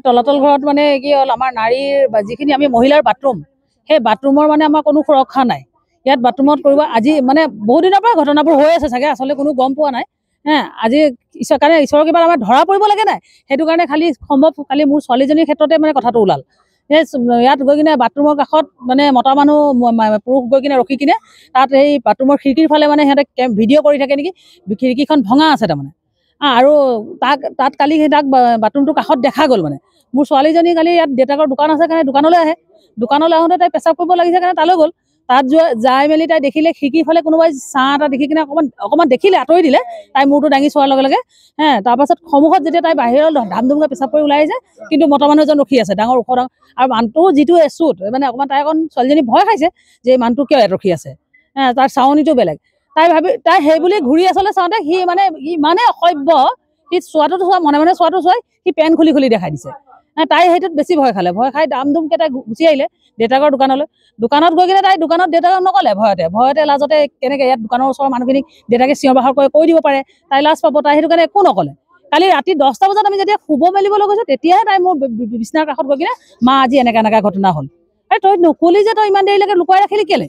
তলাতল ঘৰত মানে কি হ'ল আমাৰ নাৰীৰ যিখিনি আমি মহিলাৰ বাথৰুম সেই বাথৰুমৰ মানে আমাৰ কোনো সুৰক্ষা নাই ইয়াত বাথৰুমত কৰিব আজি মানে বহুত দিনৰ পৰা ঘটনাবোৰ হৈ আছে চাগে আচলতে কোনো গম পোৱা নাই আজি কাৰণে ঈশ্বৰৰ কিবা আমাৰ ধৰা পৰিব লাগে নাই সেইটো কাৰণে খালি সম্ভৱ খালি মোৰ ছোৱালীজনীৰ ক্ষেত্ৰতে মানে কথাটো ওলাল ইয়াত গৈ কিনে বাথৰুমৰ কাষত মানে মতা মানুহ পুৰুষ গৈ কিনে ৰখি কিনে তাত এই বাথৰুমৰ খিৰিকীৰ ফালে মানে সিহঁতে ভিডিঅ' কৰি থাকে নেকি খিৰিকীখন ভঙা আছে তাৰমানে আৰু তাত কালি তাক বাথৰুমটোৰ কাষত দেখা গ'ল মানে মোৰ ছোৱালীজনী কালি ইয়াত দেউতাকৰ দোকান আছে কাৰণে দোকানলৈ আহে দোকানলৈ আহোঁতে তাই পেচাব কৰিব লাগিছে কাৰণে তালৈ গ'ল তাত যাই মেলি তাই দেখিলে খিৰিকীৰ ফালে কোনোবাই ছাঁ এটা দেখি কিনে অকণমান দেখিলে আঁতৰি দিলে তাই মূৰটো দাঙি চোৱাৰ লগে লগে তাৰপাছত সন্মুখত যেতিয়া তাই বাহিৰৰ ধাম ধুমকৈ পেচাব কৰি ওলাই আহিছে কিন্তু মতা মানুহ এজন ৰখি আছে ডাঙৰ ওখ ডাঙৰ আৰু মানুহটো যিটো এচুত মানে অকণমান তাই অকণ ছোৱালীজনী ভয় খাইছে যে মানুহটো কিয় ইয়াত ৰখি আছে তাৰ চাৱনিটো বেলেগ তাই সেই বুলি ঘূৰি আচলতে চাওঁতে সি মানে ইমানে অসভ্য সি চোৱাটোতো চোৱা মনে মনে চোৱাটো চোৱাই সি পেন খুলি খুলি দেখাই দিছে তাই সেইটোত বেছি ভয় খালে ভয় খাই দাম ধুমকৈ তাই গুচি আহিলে দেউতাকৰ দোকানত গৈ কিনে তাই দোকানত দেউতাকক নক'লে ভয়তে লাজতে কেনেকৈ ইয়াত দোকানৰ ওচৰৰ মানুহখিনিক দেউতাকে চিঞৰ বাখৰ কৰি কৈ দিব পাৰে তাই লাজ পাব তাই সেইটো কাৰণে একো নক'লে কালি ৰাতি 10টা বজাত আমি যেতিয়া শুব মেলিবলৈ গৈছোঁ তেতিয়াহে তাই মোৰ বিচনাৰ কাষত গৈ কিনে মা আজি এনেকুৱা ঘটনা হ'ল তই নকলি যে তই ইমান দেৰিলৈকে লুকুৱাই ৰাখিলি কেলে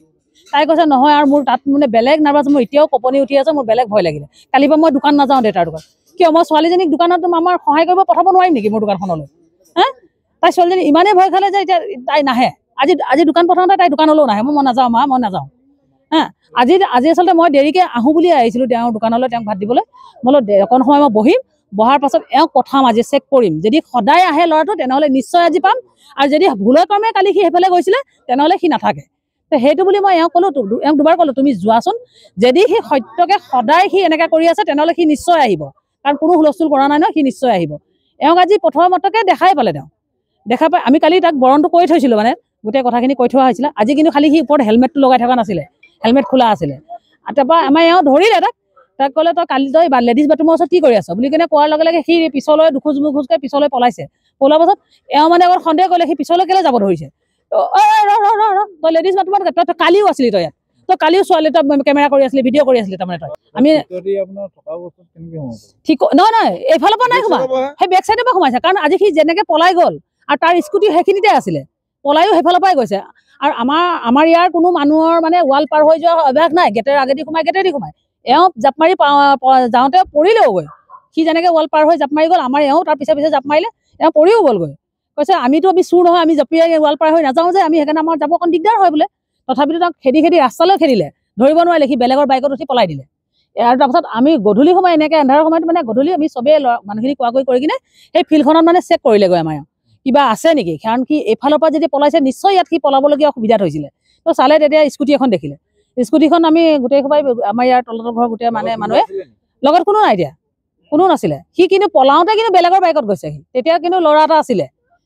তাই কৈছে নহয় আৰু মোৰ তাত মানে বেলেগ নাৰ্ভাছ মোৰ এতিয়াও কঁপনি উঠি আছে মোৰ বেলেগ ভয় লাগিলে কালিৰ পৰা মই দোকান নাযাওঁ দেউতাৰ দোকান কিয় মই ছোৱালীজনীক দোকানত আমাৰ সহায় কৰিব পঠাব নোৱাৰিম নেকি মোৰ দোকানখনলৈ তাই ছোৱালীজনী ইমানেই ভয় খালে যে এতিয়া তাই নাহে আজি দোকান পঠাওঁতে তাই দোকানলৈও নাহে মই নাযাওঁ মা মই নাযাওঁ আজি আচলতে মই দেৰিকৈ আহোঁ বুলিয়ে আহিছিলোঁ তেওঁৰ দোকানলৈ তেওঁক ভাত দিবলৈ বোলো অকণ সময় মই বহিম বহাৰ পাছত এওঁক পঠাম আজি চেক কৰিম যদি সদায় আহে ল'ৰাটো তেনেহ'লে নিশ্চয় আজি পাম আৰু যদি ভুলৰ কৰ্মে কালি সি সেইফালে গৈছিলে তেনেহ'লে সি নাথাকে সেইটো বুলি মই এওঁক ক'লোঁ এওঁক দুবাৰ ক'লোঁ তুমি যোৱাচোন যদি সি সত্যকে সদায় সি এনেকৈ কৰি আছে তেনেহ'লে সি নিশ্চয় আহিব কাৰণ কোনো হুলস্থুল কৰা নাই ন সি নিশ্চয় আহিব এওঁক আজি প্ৰথমতকে দেখাই পালে তেওঁ দেখা পাই আমি কালি তাক বৰণটো কৈ থৈছিলোঁ মানে গোটেই কথাখিনি কৈ থোৱা হৈছিলে আজি কিন্তু খালি সি ওপৰত হেলমেটটো লগাই থকা নাছিলে হেলমেট খোলা আছিলে তাৰপৰা আমাৰ এওঁ ধৰিলে তাক ক'লে তই কালি তই লেডিজ বাথৰুমৰ ওচৰত কি কৰি আছ বুলি কিনে কোৱাৰ লগে লগে সি পিছলৈ দুখোজকৈ পিছলৈ পলাইছে পলোৱাৰ পাছত এওঁ মানে অকণ সন্দেহ কৰিলে সি পিছলৈ কেলৈ যাব ধৰিছে তই লেডিজ বাথৰুমত তই কালিও আছিলি তই ইয়াত তই কালিও ছোৱালী তই কেমেৰা কৰি আছিলি ভিডিঅ' কৰি আছিলি তাৰমানে তই আমি ঠিক নহয় এইফালৰ পৰা নাই সোমা সেই বেক চাইডৰ পৰা সোমাইছে কাৰণ আজি সি যেনেকৈ পলাই গ'ল আৰু তাৰ স্কুটি সেইখিনিতে আছিলে পলায়ো সেইফালৰ পৰাই গৈছে আৰু আমাৰ ইয়াৰ কোনো মানুহৰ মানে ৱাল পাৰ হৈ যোৱা অভ্যাস নাই গেটেৰ আগেদি সোমাই এওঁ জাপ মাৰি যাওঁতে পৰিলেওগৈ সি যেনেকৈ ৱাল পাৰ হৈ জাপ মাৰি গ'ল আমাৰ এওঁ তাৰ পিছে জাপ মাৰিলে এওঁ পৰিও গ'লগৈ কৈছে আমি চুৰ নহয় আমি জঁপিয়াই ৱাল পাৰ হৈ নাযাওঁ যে আমি সেইকাৰণে আমাৰ যাব অকণ দিগদাৰ হয় বোলে তথাপিতো তাক খেদি ৰাস্তালৈ খেদিলে ধৰিব নোৱাৰিলে সি বেলেগৰ বাইকত উঠি পলাই দিলে আৰু তাৰপাছত আমি গধূলি সময় এনেকৈ এন্ধাৰৰ সময়ত মানে গধূলি আমি চবেই মানুহখিনি কোৱাকৈ কৰি কিনে সেই ফিল্ডখনত মানে চেক কৰিলেগৈ আমাৰ কিবা আছে নেকি কাৰণ কি এইফালৰ পৰা যদি পলাইছে নিশ্চয় ইয়াত সি পলাবলগীয়া অসুবিধাত হৈছিলে তো চালে তেতিয়া স্কুটি এখন দেখিলে স্কুটিখন আমি গোটেই সবাই আমাৰ ইয়াৰ তলাতল ঘৰৰ গোটেই মানুহে লগত কোনো নাই দিয়া কোনো নাছিলে সি কিন্তু পলাওঁতে কিন্তু বেলেগৰ বাইকত গৈছে সি তেতিয়া কিন্তু ল'ৰা এটা আছিলে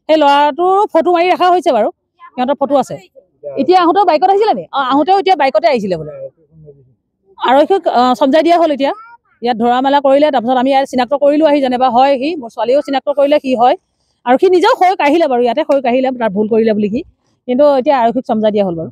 সেই ল'ৰাটোৰ ফটো মাৰি ৰখা হৈছে বাৰু সিহঁতৰ ফটো আছে এতিয়া আহোঁতেও বাইকত আহিছিলে নি আহোঁতেও এতিয়া বাইকতে আহিছিলে বোলে আৰক্ষীক চমজাই দিয়া হ'ল এতিয়া ইয়াত ধৰা মেলা কৰিলে তাৰপিছত আমি ইয়াত চিনাক্ত কৰিলোঁ আহি যেনিবা হয় সি মোৰ ছোৱালীয়েও চিনাক্ত কৰিলে সি হয় আৰু সি নিজেও হৈ কাঢ়িলে বাৰু ইয়াতে হৈ কাঢ়িলে তাৰ ভুল কৰিলে বুলি সি কিন্তু এতিয়া আৰক্ষীক চমজাই দিয়া হ'ল বাৰু